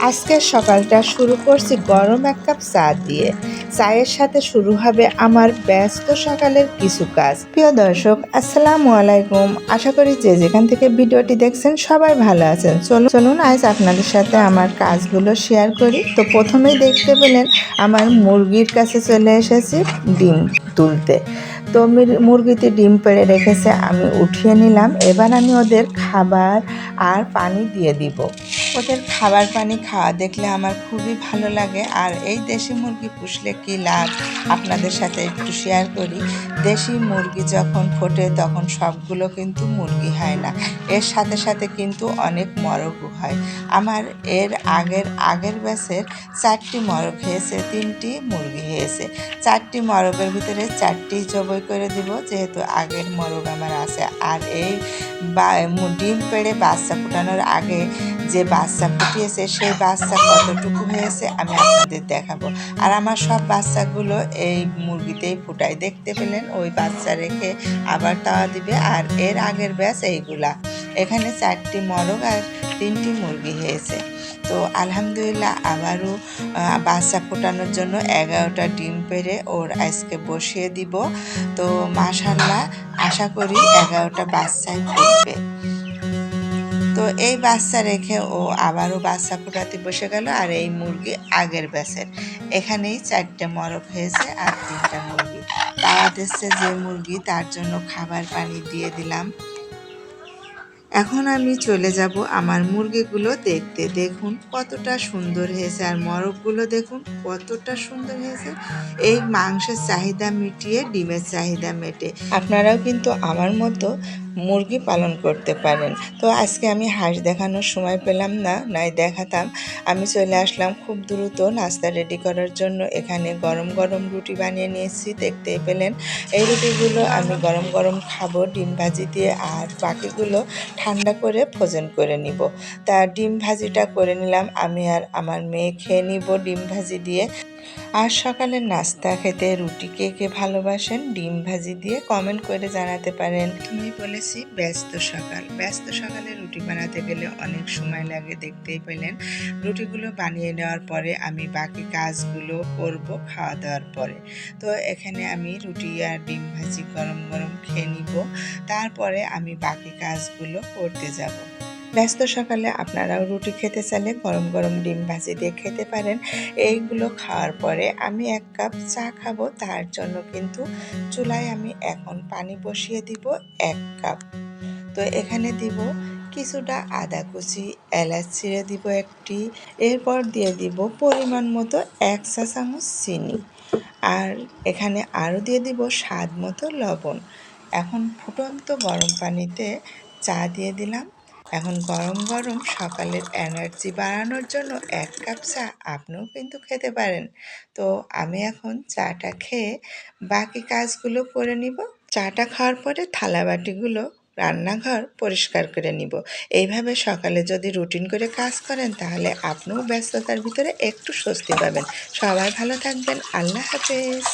আজকের সকালটা শুরু করছি গরম এক কাপ চা দিয়ে। চায়ের সাথে শুরু হবে আমার ব্যস্ত সকালের কিছু কাজ। প্রিয় দর্শক, আসসালামু আলাইকুম। আশা করি যে যেখান থেকে ভিডিওটি দেখছেন সবাই ভালো আছেন। চলুন আজ আপনাদের সাথে আমার কাজগুলো শেয়ার করি। তো প্রথমেই দেখতে পেলেন আমার মুরগির কাছে চলে এসেছি ডিম তুলতে। তো মুরগিতে ডিম পেড়ে রেখেছে, আমি উঠিয়ে নিলাম। এবার আমি ওদের খাবার আর পানি দিয়ে দিব। ওদের খাবার পানি খাওয়া দেখলে আমার খুবই ভালো লাগে। আর এই দেশি মুরগি পুষলে কী লাভ আপনাদের সাথে একটু শেয়ার করি। দেশি মুরগি যখন ফোটে তখন সবগুলো কিন্তু মুরগি হয় না, এর সাথে সাথে কিন্তু অনেক মরগও হয়। আমার এর আগের ব্যাচের 4টি মরগ হয়েছে, 3টি মুরগি হয়েছে। 4টি মরগের ভিতরে 4টি জবাই করে দিব, যেহেতু আগের মরগ আমার আছে। আর এই ডিম পেড়ে বাচ্চা ফোটানোর আগে যে বাচ্চা ফুটিয়েছে সেই বাচ্চা কতটুকু হয়েছে আমি আপনাদের দেখাবো। আর আমার সব বাচ্চাগুলো এই মুরগিতেই ফুটাই। দেখতে পেলেন ওই বাচ্চা রেখে আবার তাওয়া দিবে। আর এর আগের ব্যাচ এইগুলা। এখানে 4টি মরগ আর 3টি মুরগি হয়েছে। তো আলহামদুলিল্লাহ আবারও বাচ্চা ফোটানোর জন্য 11টা ডিম পেড়ে ওর আজকে বসিয়ে দিব। তো মাশাআল্লাহ আশা করি 11টা বাচ্চাই ফুটবে। তো এই বাচ্চা রেখে ও আবারও বাচ্চা ফোটাতে বসে গেল। আর এই মুরগি আগের ব্যাচের। এখানেই 4টে মরগ হয়েছে আর 3টা মুরগি। তাওয়া দিচ্ছে যে মুরগি, তার জন্য খাবার পানি দিয়ে দিলাম। এখন আমি চলে যাব আমার মুরগিগুলো দেখতে। দেখুন কতটা সুন্দর হয়েছে, আর মরগগুলো দেখুন কতটা সুন্দর হয়েছে। এই মাংসের চাহিদা মিটিয়ে ডিমের চাহিদা মেটে। আপনারাও কিন্তু আমার মতো মুরগি পালন করতে পারেন। তো আজকে আমি হাঁস দেখানোর সময় পেলাম না, নাই দেখাতাম। আমি চলে আসলাম খুব দ্রুত নাস্তা রেডি করার জন্য। এখানে গরম গরম রুটি বানিয়ে নিয়েছি, দেখতেই পেলেন। এই রুটিগুলো আমি গরম গরম খাবো ডিম ভাজি দিয়ে, আর বাকিগুলো ঠান্ডা করে ভোজন করে নিব। তা ডিম ভাজিটা করে নিলাম, আমি আর আমার মেয়ে খেয়ে নিব ডিম ভাজি দিয়ে। আর সকালের নাস্তা খেতে রুটি কে কে ভালোবাসেন ডিম ভাজি দিয়ে কমেন্ট করে জানাতে পারেন। আমি বলেছি ব্যস্ত সকালে রুটি বানাতে গেলে অনেক সময় লাগে, দেখতেই পেলেন। রুটিগুলো বানিয়ে নেওয়ার পরে আমি বাকি কাজগুলো করব খাওয়া দাওয়ার পরে। তো এখানে আমি রুটি আর ডিম ভাজি গরম গরম খেয়ে নিব, তারপরে আমি বাকি কাজগুলো করতে যাব। ব্যস্ত সকালে আপনারাও রুটি খেতে চাইলে গরম গরম ডিম ভাজি দিয়ে খেতে পারেন। এইগুলো খাওয়ার পরে আমি 1 কাপ চা খাবো, তার জন্য কিন্তু চুলায় আমি এখন পানি বসিয়ে দিব 1 কাপ। তো এখানে দিব কিছুটা আদা কুচি, এলাচ ছিঁড়ে দিব একটি, এরপর দিয়ে দিব পরিমাণ মতো 1 চা চামচ চিনি, আর এখানে আরও দিয়ে দিব স্বাদ মতো লবণ। এখন ফুটন্ত গরম পানিতে চা দিয়ে দিলাম। এখন গরম গরম সকালের এনার্জি বাড়ানোর জন্য 1 কাপ চা আপনিও কিন্তু খেতে পারেন। তো আমি এখন চাটা খেয়ে বাকি কাজগুলো করে নিব। চাটা খাওয়ার পরে থালা বাটিগুলো রান্নাঘর পরিষ্কার করে নিব। এইভাবে সকালে যদি রুটিন করে কাজ করেন তাহলে আপনিও ব্যস্ততার ভিতরে একটু স্বস্তি পাবেন। সবাই ভালো থাকবেন। আল্লাহ হাফেজ।